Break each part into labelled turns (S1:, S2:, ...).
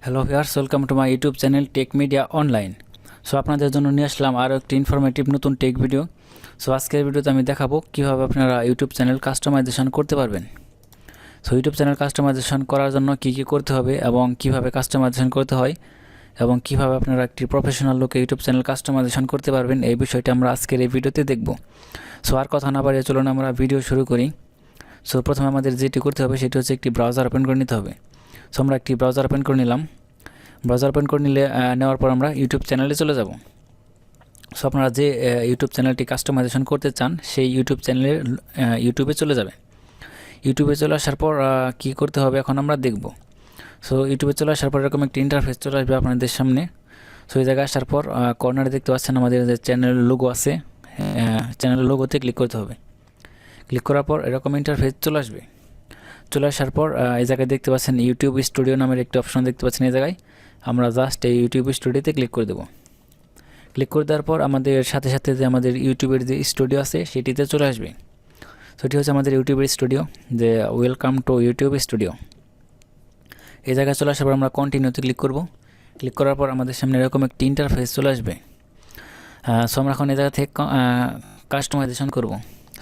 S1: Hello viewers, welcome to my YouTube channel tech media online. So আপনাদের জন্য নিয়ে আসলাম আরও একটি ইনফরমেটিভ নতুন টেক ভিডিও। সো আজকের ভিডিওতে আমি দেখাবো কীভাবে আপনারা ইউটিউব চ্যানেল কাস্টমাইজেশন করতে পারবেন। সো ইউটিউব চ্যানেল কাস্টমাইজেশন করার জন্য কী কী করতে হবে এবং কীভাবে কাস্টমাইজেশন করতে হয় এবং কীভাবে আপনারা একটি প্রফেশনাল লোকে ইউটিউব চ্যানেল কাস্টমাইজেশন করতে পারবেন, এই বিষয়টা আমরা আজকের এই ভিডিওতে দেখব। সো আর কথা না বাড়িয়ে চলুন আমরা ভিডিও শুরু করি। সো প্রথমে আমাদের যেটি করতে হবে সেটি হচ্ছে একটি ব্রাউজার ওপেন করে নিতে হবে। সো আমরা একটি ব্রাউজার ওপেন করে নিলাম। ব্রাউজার ওপেন করে নেওয়ার পর আমরা ইউটিউব চ্যানেলে চলে যাব। সো আপনারা যে ইউটিউব চ্যানেলটি কাস্টমাইজেশন করতে চান সেই ইউটিউব চ্যানেলের ইউটিউবে চলে যাবে। ইউটিউবে চলে আসার পর কী করতে হবে এখন আমরা দেখব। সো ইউটিউবে চলে আসার পর এরকম একটি ইন্টারফেস চলে আসবে আপনাদের সামনে। সো এই জায়গায় আসার পর কর্নারে দেখতে পাচ্ছেন আমাদের যে চ্যানেল লোগো আছে, চ্যানেল লোগোতে ক্লিক করতে হবে। ক্লিক করার পর এরকম ইন্টারফেস চলে আসবে। চলে আসার পর এই জায়গায় দেখতে পাচ্ছেন ইউটিউব স্টুডিও নামের একটি অপশন দেখতে পাচ্ছেন। এই জায়গায় আমরা জাস্ট এই ইউটিউব স্টুডিওতে ক্লিক করে দেবো। ক্লিক করে দেওয়ার পর আমাদের সাথে সাথে যে আমাদের ইউটিউবের যে স্টুডিও আছে সেটিতে চলে আসবে। সেটি হচ্ছে আমাদের ইউটিউবের স্টুডিও, যে ওয়েলকাম টু ইউটিউব স্টুডিও। এই জায়গায় চলে আসার পর আমরা কন্টিনিউতে ক্লিক করব। ক্লিক করার পর আমাদের সামনে এরকম একটি ইন্টারফেস চলে আসবে। সো আমরা এখন এই জায়গা থেকে কাস্টমাইজেশন করব।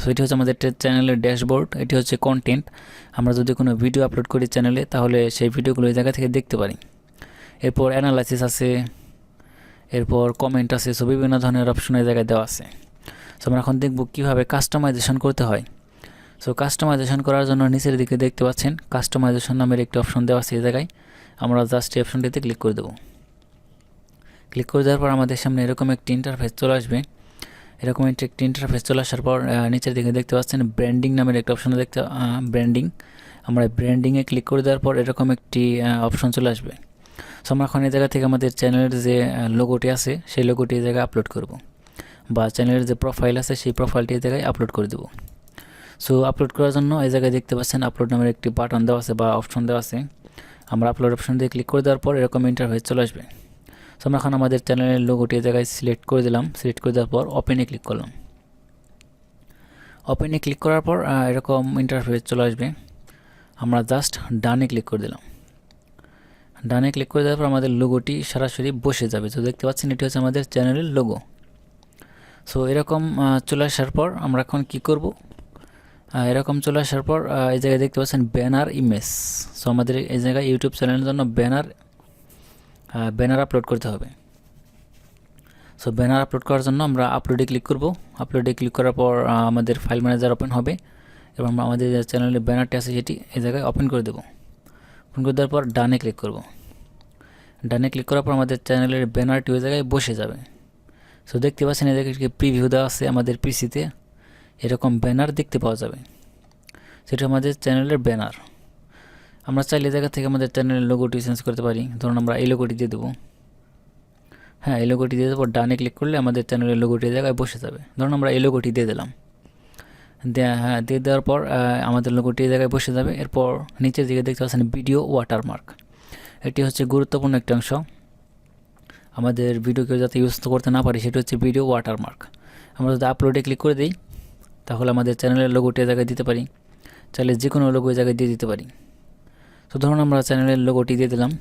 S1: সো এটি হচ্ছে আমাদের চ্যানেলের ড্যাশবোর্ড, এটি হচ্ছে কন্টেন্ট। আমরা যদি কোনো ভিডিও আপলোড করি চ্যানেলে তাহলে সেই ভিডিওগুলো এই জায়গা থেকে দেখতে পারি। এরপর অ্যানালাইসিস আছে, এরপর কমেন্ট আছে। সো বিভিন্ন ধরনের অপশন এই জায়গায় দেওয়া আছে। সো আমরা এখন দেখব কীভাবে কাস্টমাইজেশন করতে হয়। সো কাস্টমাইজেশন করার জন্য নিচের দিকে দেখতে পাচ্ছেন কাস্টমাইজেশন নামের একটি অপশন দেওয়া আছে। এই জায়গায় আমরা জাস্ট এই অপশনটিতে ক্লিক করে দেবো। ক্লিক করে দেওয়ার পর আমাদের সামনে এরকম একটি ইন্টারফেস চলে আসবে। এরকম একটি ইন্টারফেস চলে আসার পর নিচের দিকে দেখতে পাচ্ছেন ব্র্যান্ডিং নামের একটা অপশন ব্র্যান্ডিং। আমরা ব্র্যান্ডিংয়ে ক্লিক করে দেওয়ার পর এরকম একটি অপশন চলে আসবে। সো আমরা এখন এই জায়গা থেকে আমাদের চ্যানেলের যে লোগোটি আছে সেই লোগোটি এই জায়গায় আপলোড করব, বা চ্যানেলের যে প্রোফাইল আছে সেই প্রোফাইলটি এই জায়গায় আপলোড করে দেবো। সো আপলোড করার জন্য এই জায়গায় দেখতে পাচ্ছেন আপলোড নামের একটি বাটন দেওয়া আছে বা অপশন দেওয়া আছে। আমরা আপলোড অপশন দিয়ে ক্লিক করে দেওয়ার পর এরকম ইন্টারফেস চলে আসবে। সো আমরা এখন আমাদের চ্যানেলের লোগোটি এই জায়গায় সিলেক্ট করে দিলাম। সিলেক্ট করে দেওয়ার পর ওপেনে ক্লিক করলাম। ওপেনে ক্লিক করার পর এরকম ইন্টারফেস চলে আসবে। আমরা জাস্ট ডানে ক্লিক করে দিলাম। ডানে ক্লিক করে দেওয়ার পর আমাদের লোগোটি সরাসরি বসে যাবে। তো দেখতে পাচ্ছেন এটি হচ্ছে আমাদের চ্যানেলের লোগো। সো এরকম চলে আসার পর আমরা এখন কী করব, এরকম চলে আসার পর এই জায়গায় দেখতে পাচ্ছেন ব্যানার ইমেজ। সো আমাদের এই জায়গায় ইউটিউব চ্যানেলের জন্য ব্যানার আপলোড করতে হবে। সো ব্যানার আপলোড করার জন্য আমরা আপলোডে ক্লিক করব। আপলোডে ক্লিক করার পর আমাদের ফাইল ম্যানেজার ওপেন হবে এবং আমাদের যে চ্যানেলের ব্যানারটি আছে সেটি এই জায়গায় ওপেন করে দেবো। ওপেন করে দেওয়ার পর ডানে ক্লিক করব। ডানে ক্লিক করার পর আমাদের চ্যানেলের ব্যানারটি ওই জায়গায় বসে যাবে। সো দেখতে পাচ্ছেন এই জায়গায় প্রিভিউ দেওয়া আছে, আমাদের পিসিতে এরকম ব্যানার দেখতে পাওয়া যাবে। সেটা আমাদের চ্যানেলের ব্যানার। আমরা চাইলে এই জায়গা থেকে আমাদের চ্যানেলের লোগোটি চেঞ্জ করতে পারি। ধরুন আমরা এই লোগোটি দিয়ে দেবো। হ্যাঁ, এই লোগোটি দিয়ে দেবো। ডানে ক্লিক করলে আমাদের চ্যানেলের লোগোটি জায়গায় বসে যাবে। ধরুন আমরা এই লোগোটি দিয়ে দিলাম। দিয়ে দেওয়ার পর আমাদের লোগোটি এই জায়গায় বসে যাবে। এরপর নিচের দিকে দেখতে পাচ্ছেন ভিডিও ওয়াটারমার্ক। এটি হচ্ছে গুরুত্বপূর্ণ একটি অংশ। আমাদের ভিডিওকে যাতে ইউজ করতে না পারি সেটি হচ্ছে ভিডিও ওয়াটারমার্ক। আমরা যদি আপলোডে ক্লিক করে দিই তাহলে আমাদের চ্যানেলের লোগোটি জায়গায় দিতে পারি। চাইলে যে কোনো লোগো জায়গায় দিয়ে দিতে পারি। তো ধরুন আমরা চ্যানেলের লোগোটি দিয়ে দিলাম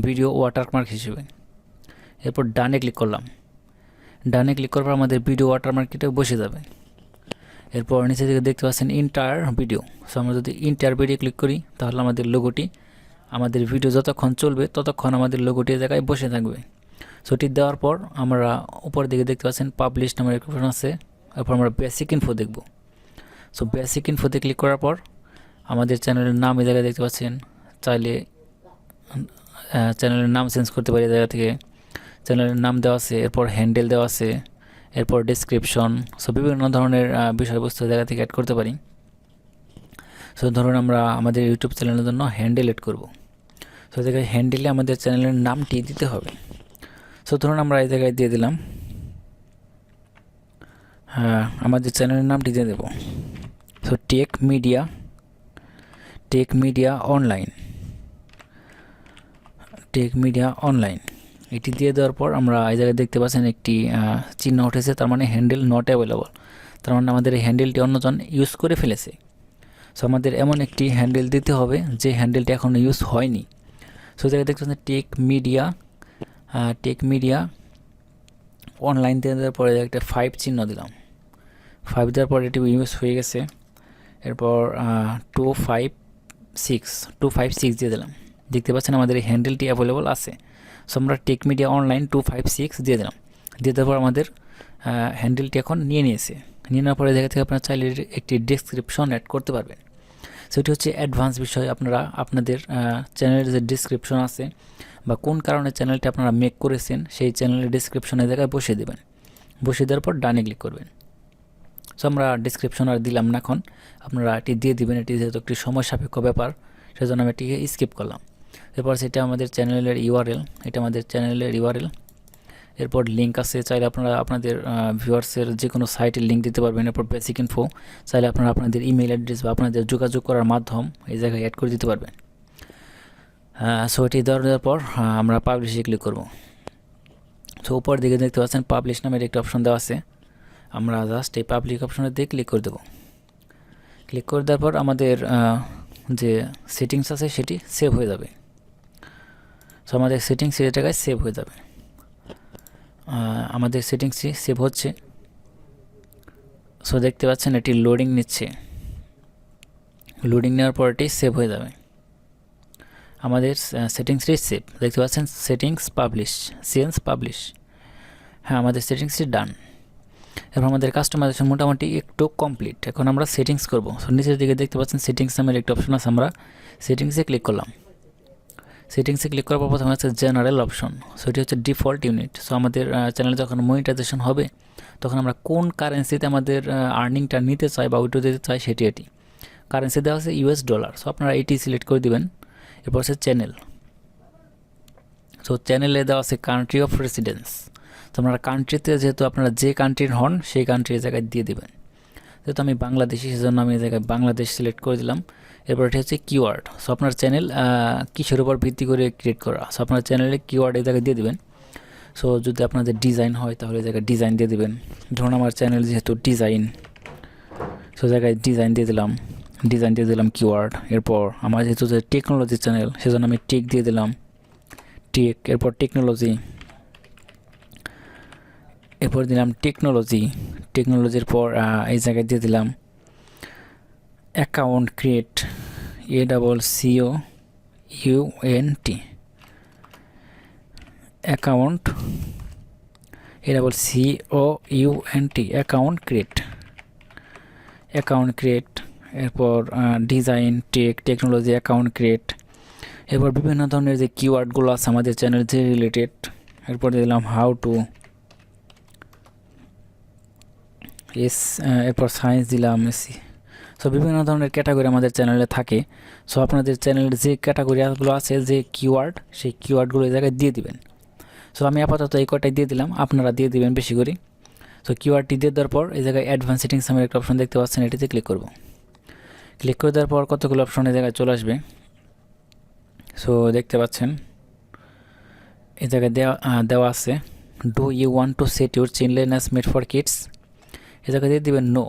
S1: ভিডিও ওয়াটারমার্ক হিসেবে। এরপর ডানে ক্লিক করলাম। ডানে ক্লিক করার পর আমাদের ভিডিও ওয়াটারমার্কটা বসে যাবে। এরপর নিচে দিকে দেখতে পাচ্ছেন ইন্টার ভিডিও। সো আমরা যদি ইন্টার ভিডিও ক্লিক করি তাহলে আমাদের লোগোটি, আমাদের ভিডিও যতক্ষণ চলবে ততক্ষণ আমাদের লোগোটি জায়গায় বসে থাকবে। সো এটি দেওয়ার পর আমরা উপর দিকে দেখতে পাচ্ছেন পাবলিশ নামের একটা অপশন আছে। এরপর আমরা বেসিক ইনফো দেখব। সো বেসিক ইনফোতে ক্লিক করার পর আমাদের চ্যানেলের নাম এই জায়গায় দেখতে পাচ্ছেন। চাইলে চ্যানেলের নাম চেঞ্জ করতে পারি। জায়গা থেকে চ্যানেলের নাম দেওয়া আছে, এরপর হ্যান্ডেল দেওয়া আছে, এরপর ডেসক্রিপশন। সো বিভিন্ন ধরনের বিষয়বস্তু জায়গা থেকে অ্যাড করতে পারি। সো ধরুন আমরা আমাদের ইউটিউব চ্যানেলের জন্য হ্যান্ডেল এড করব। সো এই জায়গায় হ্যান্ডেলে আমাদের চ্যানেলের নামটি দিতে হবে। সো ধরুন আমরা এই জায়গায় দিয়ে দিলাম, আমাদের চ্যানেলের নামটি দিয়ে দেব। সো টেক মিডিয়া অনলাইন এটি দিয়ে দেওয়ার পর আমরা এই জায়গায় দেখতে পাচ্ছেন একটি চিহ্ন উঠেছে, তার মানে হ্যান্ডেল নট অ্যাভেলেবল। তার মানে আমাদের এই হ্যান্ডেলটি অন্যজন ইউজ করে ফেলেছে। সো আমাদের এমন একটি হ্যান্ডেল দিতে হবে যে হ্যান্ডেলটি এখনও ইউজ হয়নি। সো জায়গায় দেখতে পাচ্ছেন টেক মিডিয়া অনলাইন দেওয়ার পরে একটা 5 চিহ্ন দিলাম। 5 দেওয়ার পরে এটি ইউজ হয়ে গেছে। এরপর 256 দিয়ে দিলাম। দেখতে পাচ্ছেন আমাদের এই হ্যান্ডেলটি অ্যাভেলেবল আছে। সো আমরা টেক মিডিয়া অনলাইন 256 দিয়ে দিলাম। দিয়ে দেওয়ার পর আমাদের হ্যান্ডেলটি এখন নিয়ে নিয়েছে। নিয়ে নেওয়ার পরে জায়গা থেকে আপনারা চাইলে একটি ডেসক্রিপশন অ্যাড করতে পারবেন। সেটি হচ্ছে অ্যাডভান্স বিষয়। আপনারা আপনাদের চ্যানেলের যে ডিসক্রিপশন আছে বা কোন কারণে চ্যানেলটি আপনারা মেক করেছেন সেই চ্যানেলের ডিসক্রিপশনের জায়গায় বসিয়ে দেবেন। বসিয়ে দেওয়ার পর ডানে ক্লিক করবেন। সো আমরা ডিসক্রিপশন আর দিলাম না, এখন আপনারা এটি দিয়ে দিবেন। এটি যেহেতু একটি সময় সাপেক্ষ ব্যাপার, সেজন্য আমি এটিকে স্কিপ করলাম। এরপর সেটা আমাদের চ্যানেলের ইউআরএল, এটা আমাদের চ্যানেলের ইউআরএল। এরপর লিঙ্ক আছে, চাইলে আপনারা আপনাদের ভিউয়ার্সের যে কোনো সাইটের লিঙ্ক দিতে পারবেন। এরপর বেসিক ইনফো, চাইলে আপনারা আপনাদের ইমেল অ্যাড্রেস বা আপনাদের যোগাযোগ করার মাধ্যম এই জায়গায় অ্যাড করে দিতে পারবেন। সো এটি দেওয়ার পর আমরা পাবলিশে ক্লিক করব। সো উপর দিকে দেখতে পাচ্ছেন পাবলিশ নামের একটি অপশন দেওয়া আছে। আমরা জাস্ট এই পাবলিক অপশনে দিয়ে ক্লিক করে দেব। ক্লিক করে দেওয়ার পর আমাদের যে সেটিংস আছে সেটি সেভ হয়ে যাবে। সো আমাদের সেটিংস এই জায়গায় সেভ হয়ে যাবে। আমাদের সেটিংসটি সেভ হচ্ছে। সো দেখতে পাচ্ছেন এটি লোডিং নিচ্ছে। লোডিং নেওয়ার পর এটি সেভ হয়ে যাবে। আমাদের সেটিংসটি সেভ, দেখতে পাচ্ছেন সেটিংস পাবলিশ, চেঞ্জ পাবলিশ। হ্যাঁ, আমাদের সেটিংসটি ডান। এরপর আমাদের কাস্টমাইজেশন মোটামুটি একটু কমপ্লিট। এখন আমরা সেটিংস করব। সো নিচের দিকে দেখতে পাচ্ছেন সেটিংস নামের একটা অপশন আছে। আমরা সেটিংসে ক্লিক করলাম। সেটিংসে ক্লিক করার পর প্রথমে আছে জেনারেল অপশন। সো এটি হচ্ছে ডিফল্ট ইউনিট। সো আমাদের চ্যানেলে যখন মনিটাইজেশন হবে তখন আমরা কোন কারেন্সিতে আমাদের আর্নিংটা নিতে চাই বা উইথড্র দিতে চাই সেটি এটি। কারেন্সি দেওয়া আছে ইউএস ডলার। সো আপনারা এটি সিলেক্ট করে দিবেন। এরপর আছে চ্যানেল। সো চ্যানেলে দেওয়া আছে কান্ট্রি অফ রেসিডেন্স। তো আপনারা কান্ট্রিতে যেহেতু আপনারা যে কান্ট্রির হন সেই কান্ট্রির জায়গায় দিয়ে দেবেন। যেহেতু আমি বাংলাদেশি, সেজন্য আমি এই জায়গায় বাংলাদেশ সিলেক্ট করে দিলাম। এরপর এটি হচ্ছে কিওয়ার্ড। সো আপনার চ্যানেল কিসের উপর ভিত্তি করে ক্রিয়েট করা, সো আপনার চ্যানেলে কিওয়ার্ড এই জায়গায় দিয়ে দেবেন। সো যদি আপনাদের ডিজাইন হয় তাহলে এই জায়গায় ডিজাইন দিয়ে দেবেন। ধরুন আমার চ্যানেল যেহেতু ডিজাইন, সো জায়গায় ডিজাইন দিয়ে দিলাম কিওয়ার্ড। এরপর আমার যেহেতু যে টেকনোলজি চ্যানেল, সেজন্য আমি টেক দিয়ে দিলাম টেক। এরপর দিলাম টেকনোলজির পর এই জায়গায় দিয়ে দিলাম account create, ACCOUNT, account account create. এরপর ডিজাইন টেকনোলজি অ্যাকাউন্ট ক্রিয়েট। এরপর বিভিন্ন ধরনের যে কিওয়ার্ডগুলো আছে আমাদের চ্যানেল যে রিলেটেড। এরপর দিলাম হাউ টু, এরপর সায়েন্স দিলাম এসি। সো বিভিন্ন ধরনের ক্যাটাগরি আমাদের চ্যানেলে থাকে। সো আপনাদের চ্যানেলের যে ক্যাটাগরিগুলো আছে, যে কিওয়ার্ড, সেই কিওয়ার্ডগুলো এই জায়গায় দিয়ে দিবেন। সো আমি আপাতত এই কটাই দিয়ে দিলাম, আপনারা দিয়ে দিবেন বেশি করে। সো কিওয়ার্ডটি দিয়ে দেওয়ার পর এই জায়গায় অ্যাডভান্স সেটিংস নামের একটা অপশন দেখতে পাচ্ছেন, এটিতে ক্লিক করব। ক্লিক করে দেওয়ার পর কতগুলো অপশন এই জায়গায় চলে আসবে। সো দেখতে পাচ্ছেন এই জায়গায় দেওয়া আছে do you want to set your children as made for kids. এই জায়গায় দিয়ে দেবেন no,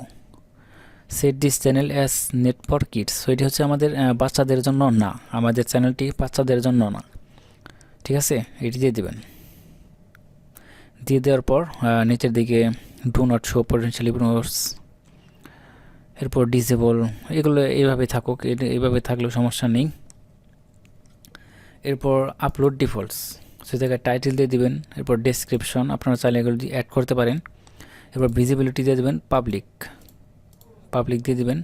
S1: set this channel as net for kids. So এটি হচ্ছে আমাদের বাচ্চাদের জন্য না, আমাদের চ্যানেলটি বাচ্চাদের জন্য না। ঠিক আছে, এটি দিয়ে দেবেন। দিয়ে দেওয়ার পর নিচের দিকে do not show potential users, এরপর ডিসেবল, এগুলো এইভাবে থাকুক, এইভাবে থাকলেও সমস্যা নেই। এরপর আপলোড ডিফল্টস, সে জায়গায় টাইটেল দিয়ে দিবেন। এরপর ডেসক্রিপশন, আপনারা চাইলে এগুলো অ্যাড করতে পারেন। এরপর ভিজিবিলিটি দিয়ে দেবেন পাবলিক দিয়ে দিবেন।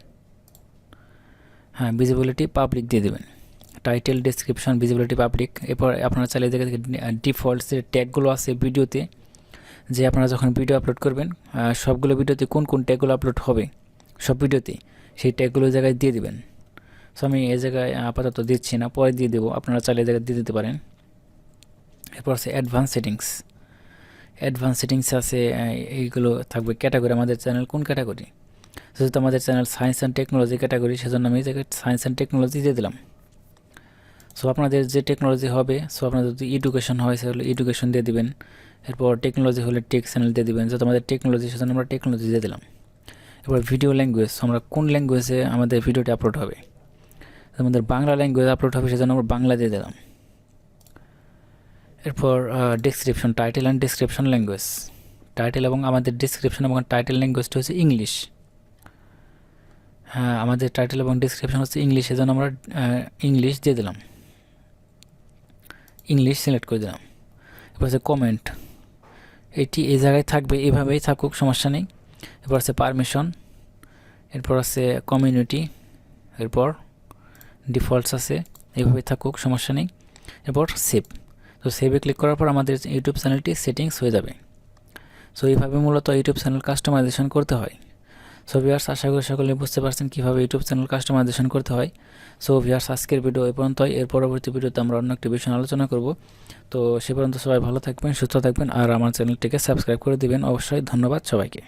S1: হ্যাঁ, ভিজিবিলিটি পাবলিক দিয়ে দেবেন। Title, description, visibility public. এরপর আপনারা চাইলে এই জায়গা থেকে ডিফল্টস যে ট্যাগগুলো আছে ভিডিওতে, যে আপনারা যখন ভিডিও আপলোড করবেন সবগুলো ভিডিওতে কোন কোন ট্যাগগুলো আপলোড হবে সব ভিডিওতে, সেই ট্যাগগুলো জায়গায় দিয়ে দিবেন। সো আমি এই জায়গায় আপাতত দিচ্ছি না, পরে দিয়ে দেবো, আপনারা চাইলে এই জায়গায় দিয়ে দিতে পারেন। এরপর আছে অ্যাডভান্স সেটিংস আছে, এইগুলো থাকবে ক্যাটাগরি, আমাদের চ্যানেল কোন ক্যাটাগরি। যেহেতু আমাদের channel science and technology category, সেজন্য আমি এই জায়গায় সায়েন্স অ্যান্ড টেকনোলজি দিয়ে দিলাম। সো আপনাদের যে টেকনোলজি হবে, সো আপনাদের যদি এডুকেশন হয় সেগুলো এডুকেশন দিয়ে দিবেন। এরপর টেকনোলজি হলে টেক চ্যানেল দিয়ে দিবেন, যেহেতু আমাদের টেকনোলজি, সেজন্য আমরা টেকনোলজি দিয়ে দিলাম। এরপর ভিডিও ল্যাঙ্গুয়েজ, আমরা কোন ল্যাঙ্গুয়েজে আমাদের ভিডিওটি আপলোড হবে, আমাদের বাংলা ল্যাঙ্গুয়েজ আপলোড হবে, সেজন্য আমরা বাংলা দিয়ে দিলাম। এরপর description, title and description language. Title এবং আমাদের ডেসক্রিপশন এবং টাইটেল ল্যাঙ্গুয়েজটা হচ্ছে ইংলিশ। হ্যাঁ, আমাদের টাইটেল এবং ডেসক্রিপশন হচ্ছে ইংলিশ, এজন্য আমরা ইংলিশ দিয়ে দিলাম, ইংলিশ সিলেক্ট করে দিলাম। এরপর হচ্ছে কমেন্ট, এটি এই জায়গায় থাকবে, এভাবেই থাকুক, সমস্যা নেই। এরপর আছে পারমিশন, এরপর আছে কমিউনিটি, এরপর ডিফল্টস আছে, এইভাবেই থাকুক, সমস্যা নেই। এরপর সেভ। তো সেভে ক্লিক করার পর আমাদের ইউটিউব চ্যানেলটি সেটিংস হয়ে যাবে। সো এইভাবে মূলত ইউটিউব চ্যানেল কাস্টমাইজেশন করতে হয়। সো ভিউয়ার্স, আশা করি সকলে বুঝতে পারছেন কীভাবে ইউটিউব চ্যানেল কাস্টমাইজেশন করতে হয়। সো ভিউয়ার্স, আজকের ভিডিও এই পর্যন্তই। এর পরবর্তী ভিডিওতে আমরা অন্য একটি বিষয় আলোচনা করব। তো সে পর্যন্ত সবাই ভালো থাকবেন, সুস্থ থাকবেন, আর আমার চ্যানেলটিকে সাবস্ক্রাইব করে দিবেন অবশ্যই। ধন্যবাদ সবাইকে।